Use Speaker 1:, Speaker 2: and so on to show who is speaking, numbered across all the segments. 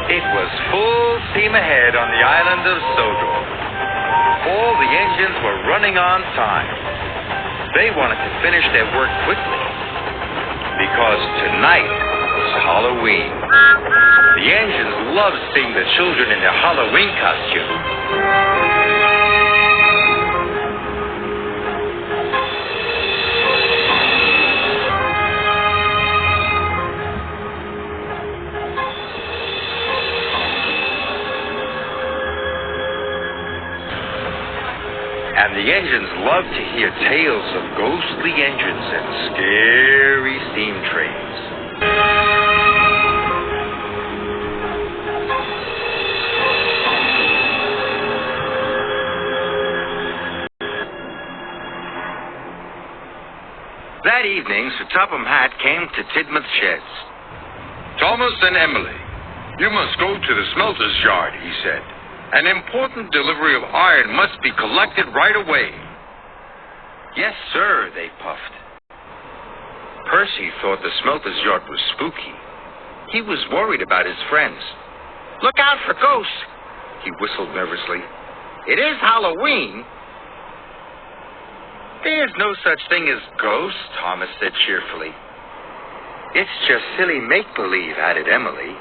Speaker 1: It was full steam ahead on the island of Sodor. All the engines were running on time. They wanted to finish their work quickly because tonight was Halloween. The engines loved seeing the children in their Halloween costume. And the engines loved to hear tales of ghostly engines and scary steam trains. That evening, Sir Topham Hatt came to Tidmouth's sheds.
Speaker 2: Thomas and Emily, you must go to the smelters yard, he said. An important delivery of iron must be collected right away.
Speaker 1: Yes, sir, they puffed. Percy thought the smelter's yard was spooky. He was worried about his friends. Look out for ghosts, he whistled nervously. It is Halloween. There's no such thing as ghosts, Thomas said cheerfully. It's just silly make-believe, added Emily.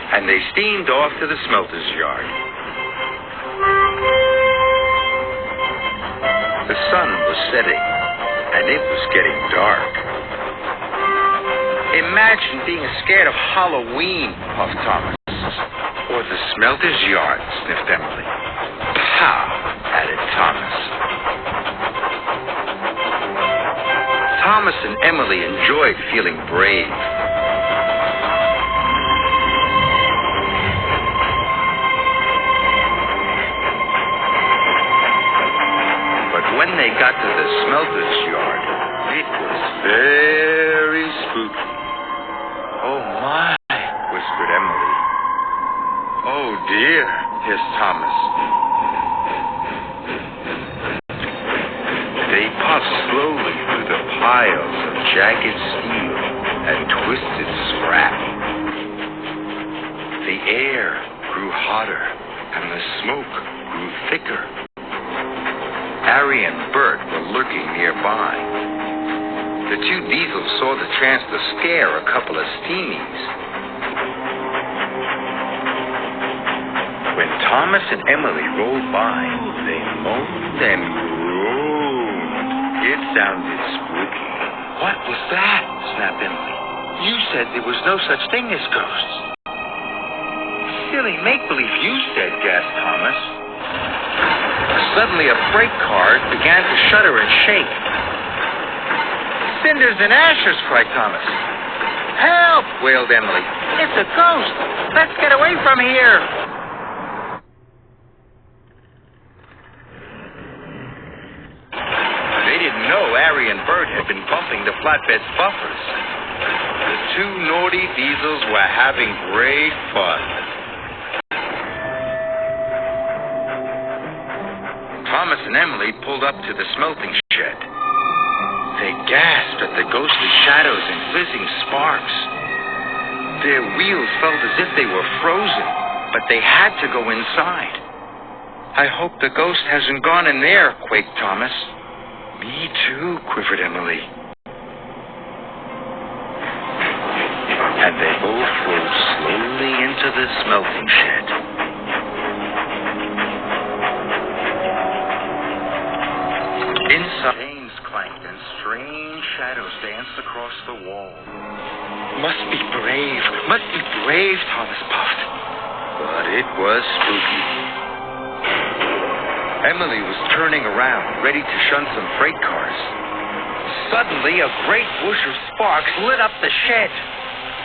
Speaker 1: And they steamed off to the smelter's yard. The sun was setting, and it was getting dark. Imagine being scared of Halloween, puffed Thomas. Or the smelter's yard, sniffed Emily. Pow, added Thomas. Thomas and Emily enjoyed feeling brave. When they got to the smelter's yard, it was very spooky. Oh, my, whispered Emily. Oh, dear, hissed Thomas. They puffed slowly through the piles of jagged steel and twisted scrap. The air grew hotter, and the smoke grew thicker. Arry and Bert were lurking nearby. The two diesels saw the chance to scare a couple of steamies. When Thomas and Emily rolled by, they moaned and groaned. It sounded spooky. What was that? Snapped Emily. You said there was no such thing as ghosts. Silly make-believe, you said, gasped Thomas. Suddenly, a freight car began to shudder and shake. Cinders and ashes, cried Thomas. Help, wailed Emily. It's a ghost. Let's get away from here. They didn't know Arry and Bert had been bumping the flatbed's buffers. The two naughty diesels were having great fun. Thomas and Emily pulled up to the smelting shed. They gasped at the ghostly shadows and fizzing sparks. Their wheels felt as if they were frozen, but they had to go inside. I hope the ghost hasn't gone in there, quaked Thomas. Me too, quivered Emily. And they both rolled slowly into the smelting shed. Inside, chains clanked and strange shadows danced across the wall. Must be brave, Thomas puffed. But it was spooky. Emily was turning around, ready to shun some freight cars. Suddenly, a great bush of sparks lit up the shed.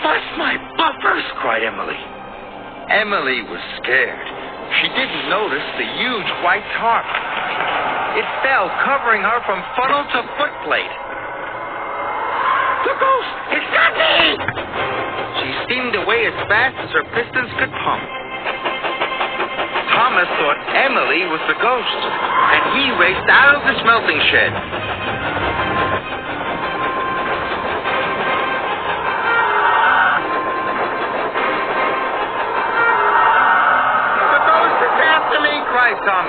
Speaker 1: Bust my buffers, cried Emily. Emily was scared. She didn't notice the huge white tarp. It fell, covering her from funnel to footplate. The ghost! It's got me! She steamed away as fast as her pistons could pump. Thomas thought Emily was the ghost, and he raced out of the smelting shed.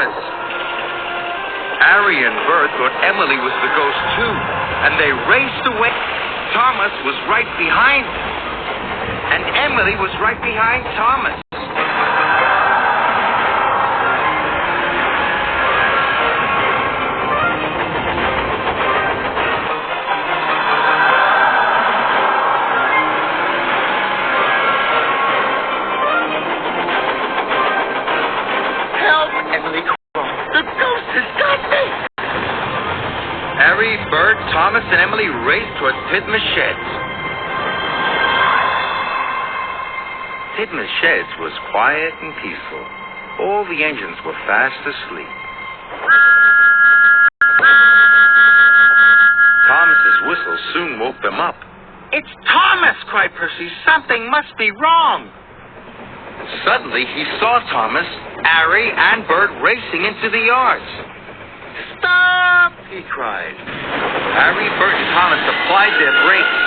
Speaker 1: Thomas. Arry and Bert thought Emily was the ghost too, and they raced away. Thomas was right behind them, and Emily was right behind Thomas. Arry, Bert, Thomas, and Emily raced toward Tidman's sheds. Tidman's sheds was quiet and peaceful. All the engines were fast asleep. Thomas's whistle soon woke them up. "It's Thomas!" cried Percy. "Something must be wrong." Suddenly, he saw Thomas, Arry, and Bert racing into the yards. "Stop!" he cried. Arry, Bert, and Thomas applied their brakes.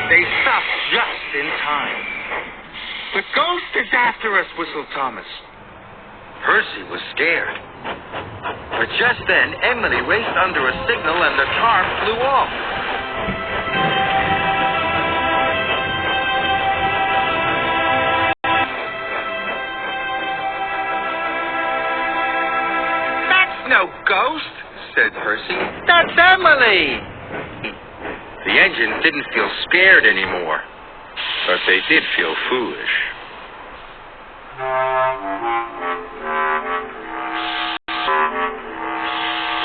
Speaker 1: They stopped just in time. "The ghost is after us," whistled Thomas. Percy was scared. But just then, Emily raced under a signal and the car flew off. "That's no ghost," said Percy. "That's Emily." The engine didn't feel scared anymore, but they did feel foolish.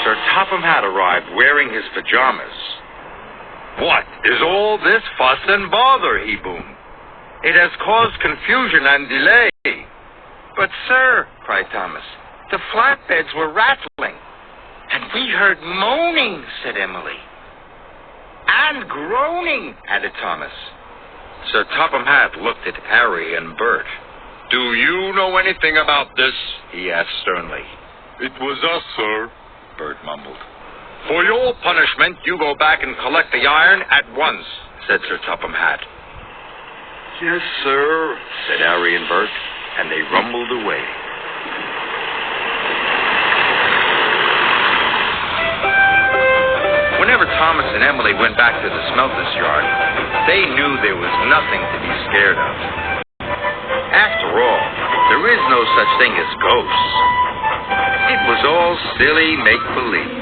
Speaker 1: Sir Topham Hatt arrived wearing his pajamas. "What is all this fuss and bother?" he boomed. "It has caused confusion and delay." "But, sir," cried Thomas, "the flatbeds were rattling. "And we heard moaning," said Emily. "And groaning," added Thomas. Sir Topham Hatt looked at Arry and Bert. "Do you know anything about this?" he asked sternly. "It was us, sir," Bert mumbled. "For your punishment, you go back and collect the iron at once," said Sir Topham Hatt. "Yes, sir," said Arry and Bert, and they rumbled away. Whenever Thomas and Emily went back to the smelters yard, they knew there was nothing to be scared of. After all, there is no such thing as ghosts. It was all silly make-believe.